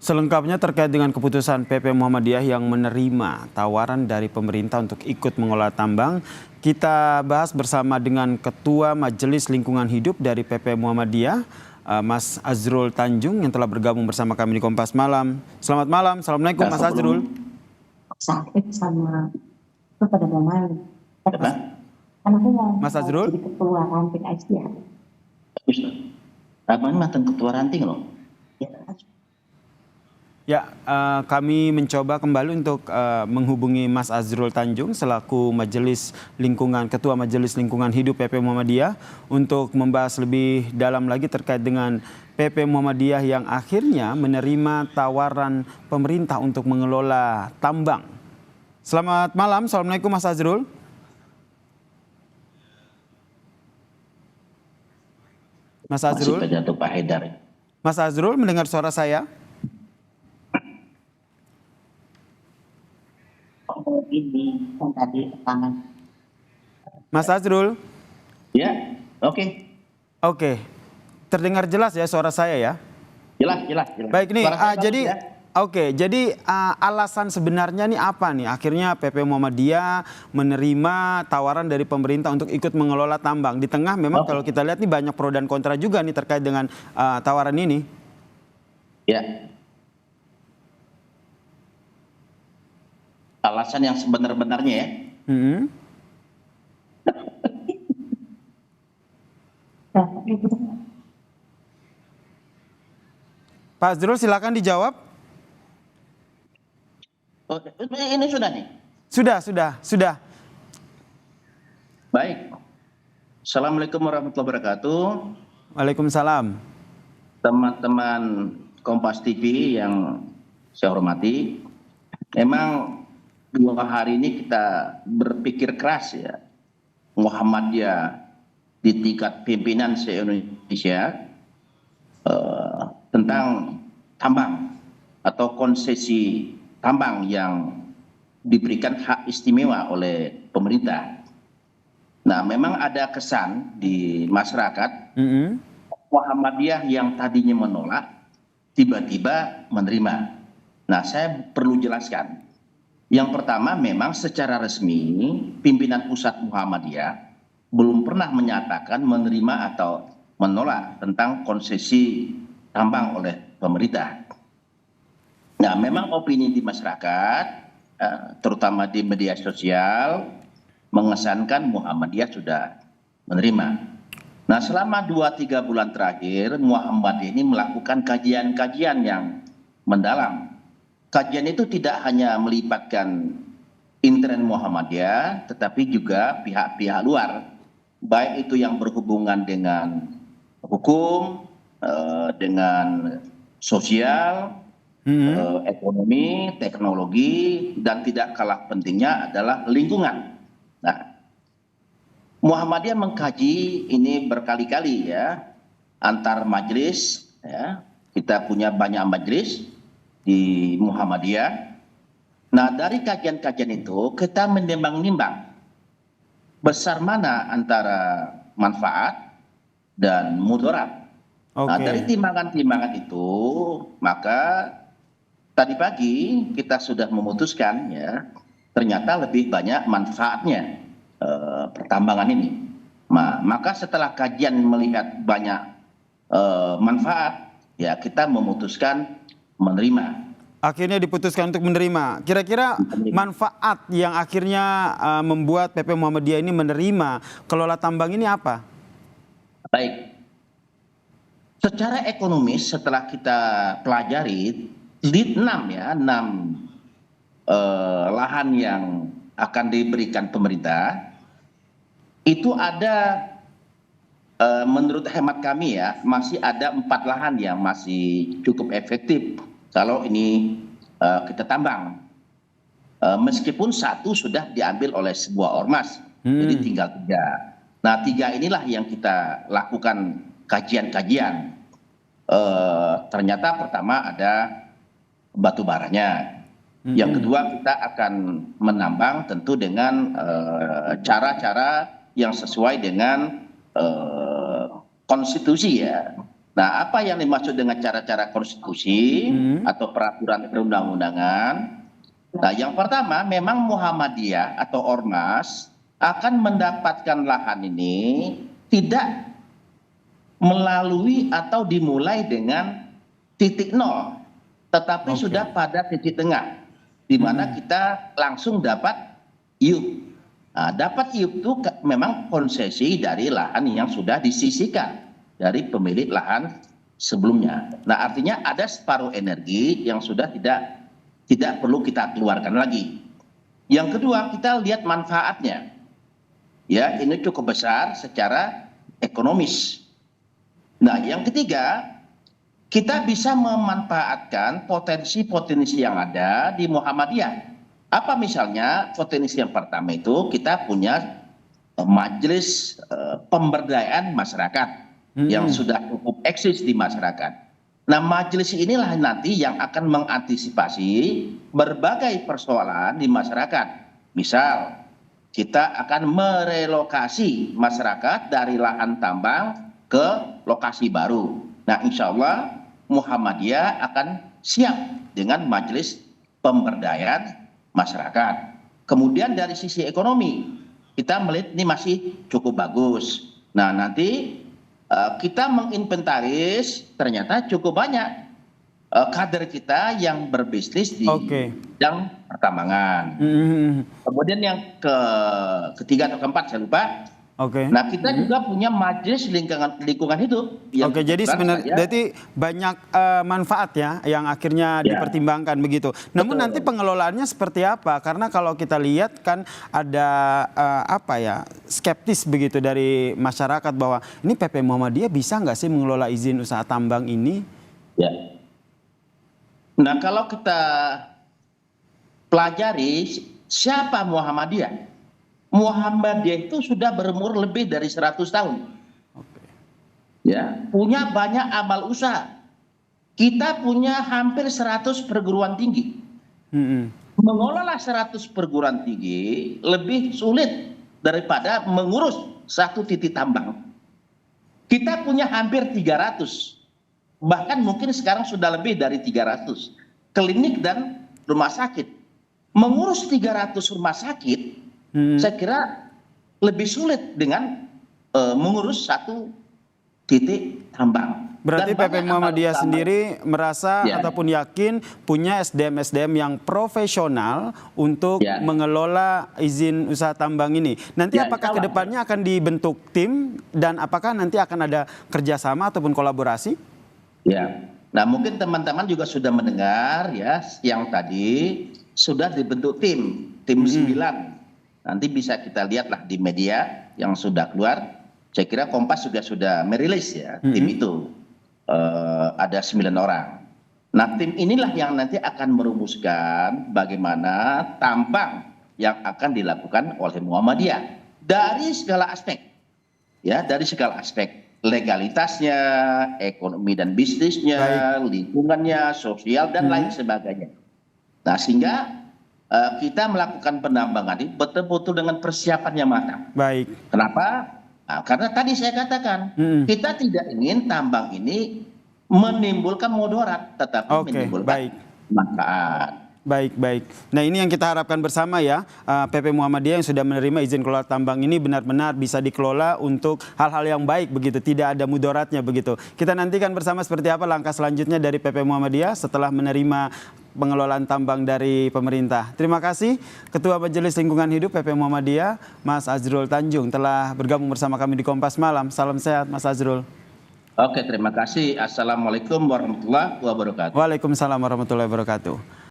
Selengkapnya terkait dengan keputusan PP Muhammadiyah yang menerima tawaran dari pemerintah untuk ikut mengelola tambang, kita bahas bersama dengan Ketua Majelis Lingkungan Hidup dari PP Muhammadiyah, Mas Azrul Tanjung yang telah bergabung bersama kami di Kompas Malam. Selamat malam, Assalamualaikum Mas Azrul. Sakit sama itu pada mau kan aku mau Mas Azrul? jadi ketua ranting ya. Abang mantan ketua ranting loh. Ya, kami mencoba kembali untuk menghubungi Mas Azrul Tanjung selaku Ketua Majelis Lingkungan Hidup PP Muhammadiyah untuk membahas lebih dalam lagi terkait dengan PP Muhammadiyah yang akhirnya menerima tawaran pemerintah untuk mengelola tambang. Selamat malam, Assalamualaikum Mas Azrul. Mas Azrul? Masih pada Pak Haidar. Mas Azrul mendengar suara saya? Ini kan tadi tangan. Mas Azrul? Ya, oke. Oke, terdengar jelas ya suara saya ya? Jelas. Baik nih, jadi ya? jadi alasan sebenarnya nih apa nih? Akhirnya PP Muhammadiyah menerima tawaran dari pemerintah untuk ikut mengelola tambang. Di tengah memang kalau kita lihat nih banyak pro dan kontra juga nih terkait dengan tawaran ini. Ya. Alasan yang sebenar-benarnya ya. Pak Azrul silakan dijawab. Oh, ini sudah nih. Sudah. Baik. Assalamualaikum warahmatullahi wabarakatuh. Waalaikumsalam. Teman-teman Kompas TV yang saya hormati. Memang 2 hari ini kita berpikir keras ya. Muhammadiyah di tingkat pimpinan se-Indonesia tentang tambang atau konsesi tambang yang diberikan hak istimewa oleh pemerintah. Nah, memang ada kesan di masyarakat Muhammadiyah yang tadinya menolak tiba-tiba menerima. Nah, saya perlu jelaskan. Yang pertama, memang secara resmi pimpinan pusat Muhammadiyah belum pernah menyatakan menerima atau menolak tentang konsesi tambang oleh pemerintah. Nah, memang opini di masyarakat, terutama di media sosial, mengesankan Muhammadiyah sudah menerima. Nah, selama 2-3 bulan terakhir, Muhammadiyah ini melakukan kajian-kajian yang mendalam. Kajian itu tidak hanya melibatkan intern Muhammadiyah, tetapi juga pihak-pihak luar, baik itu yang berhubungan dengan hukum, dengan sosial, ekonomi, teknologi, dan tidak kalah pentingnya adalah lingkungan. Nah, Muhammadiyah mengkaji ini berkali-kali ya, antar majelis, ya, kita punya banyak majelis di Muhammadiyah. Nah, dari kajian-kajian itu kita menimbang-nimbang besar mana antara manfaat dan mudarat. Nah, dari timbangan-timbangan itu maka tadi pagi kita sudah memutuskan ya, ternyata lebih banyak manfaatnya pertambangan ini. Nah, maka setelah kajian melihat banyak manfaat, ya kita memutuskan menerima. Akhirnya diputuskan untuk menerima. Kira-kira manfaat yang akhirnya membuat PP Muhammadiyah ini menerima kelola tambang ini apa? Baik. Secara ekonomis setelah kita pelajari di 6 lahan yang akan diberikan pemerintah, itu ada menurut hemat kami ya, masih ada 4 lahan yang masih cukup efektif kalau ini kita tambang. Meskipun 1 sudah diambil oleh sebuah ormas, jadi tinggal 3. Nah, 3 inilah yang kita lakukan kajian-kajian. Ternyata pertama ada batu baranya. Yang kedua kita akan menambang tentu dengan cara-cara yang sesuai dengan konstitusi ya. Nah, apa yang dimaksud dengan cara-cara konstitusi atau peraturan perundang-undangan? Nah, yang pertama memang Muhammadiyah atau Ormas akan mendapatkan lahan ini tidak melalui atau dimulai dengan titik nol, tetapi sudah pada titik tengah, di mana kita langsung dapat IUP. Nah, dapat IUP itu memang konsesi dari lahan yang sudah disisihkan dari pemilik lahan sebelumnya. Nah, artinya ada separuh energi yang sudah tidak perlu kita keluarkan lagi. Yang kedua, kita lihat manfaatnya. Ya, ini cukup besar secara ekonomis. Nah, yang ketiga, kita bisa memanfaatkan potensi-potensi yang ada di Muhammadiyah. Apa misalnya potensi yang pertama itu kita punya majelis pemberdayaan masyarakat yang sudah cukup eksis di masyarakat. Nah, majelis inilah nanti yang akan mengantisipasi berbagai persoalan di masyarakat. Misal, kita akan merelokasi masyarakat dari lahan tambang ke lokasi baru. Nah, insya Allah Muhammadiyah akan siap dengan majelis pemberdayaan masyarakat. Kemudian dari sisi ekonomi, kita melihat ini masih cukup bagus. Nah, nanti kita menginventaris ternyata cukup banyak kader kita yang berbisnis di bidang pertambangan. Kemudian yang ketiga atau keempat saya lupa. Nah, kita juga punya majelis lingkungan hidup. Jadi sebenarnya berarti banyak manfaat ya yang akhirnya dipertimbangkan begitu. Namun nanti pengelolaannya seperti apa? Karena kalau kita lihat kan ada skeptis begitu dari masyarakat bahwa ini PP Muhammadiyah bisa nggak sih mengelola izin usaha tambang ini? Ya. Nah, kalau kita pelajari siapa Muhammadiyah? Muhammadiyah itu sudah berumur lebih dari 100 tahun. Ya, punya banyak amal usaha. Kita punya hampir 100 perguruan tinggi. Mengelola 100 perguruan tinggi lebih sulit daripada mengurus satu titik tambang. Kita punya hampir 300. Bahkan mungkin sekarang sudah lebih dari 300 klinik dan rumah sakit. Mengurus 300 rumah sakit saya kira lebih sulit dengan mengurus satu titik tambang. Berarti PP Muhammadiyah sendiri merasa ataupun yakin punya SDM-SDM yang profesional untuk mengelola izin usaha tambang ini. Nanti apakah kedepannya akan dibentuk tim dan apakah nanti akan ada kerjasama ataupun kolaborasi? Ya, nah mungkin teman-teman juga sudah mendengar ya yang tadi sudah dibentuk tim 9. Nanti bisa kita lihatlah di media yang sudah keluar. Saya kira Kompas juga sudah merilis ya tim itu. Ada 9 orang. Nah, tim inilah yang nanti akan merumuskan bagaimana tambang yang akan dilakukan oleh Muhammadiyah dari segala aspek. Ya, dari segala aspek. Legalitasnya, ekonomi dan bisnisnya, lingkungannya, sosial dan lain sebagainya. Nah, sehingga kita melakukan penambangan ini betul-betul dengan persiapan yang matang. Kenapa? Nah, karena tadi saya katakan kita tidak ingin tambang ini menimbulkan mudarat, tetapi menimbulkan manfaat. Baik. Nah, ini yang kita harapkan bersama ya, PP Muhammadiyah yang sudah menerima izin kelola tambang ini benar-benar bisa dikelola untuk hal-hal yang baik begitu, tidak ada mudaratnya begitu. Kita nantikan bersama seperti apa langkah selanjutnya dari PP Muhammadiyah setelah menerima pengelolaan tambang dari pemerintah. Terima kasih Ketua Majelis Lingkungan Hidup PP Muhammadiyah, Mas Azrul Tanjung telah bergabung bersama kami di Kompas Malam. Salam sehat Mas Azrul. Oke, terima kasih. Assalamualaikum warahmatullahi wabarakatuh. Waalaikumsalam warahmatullahi wabarakatuh.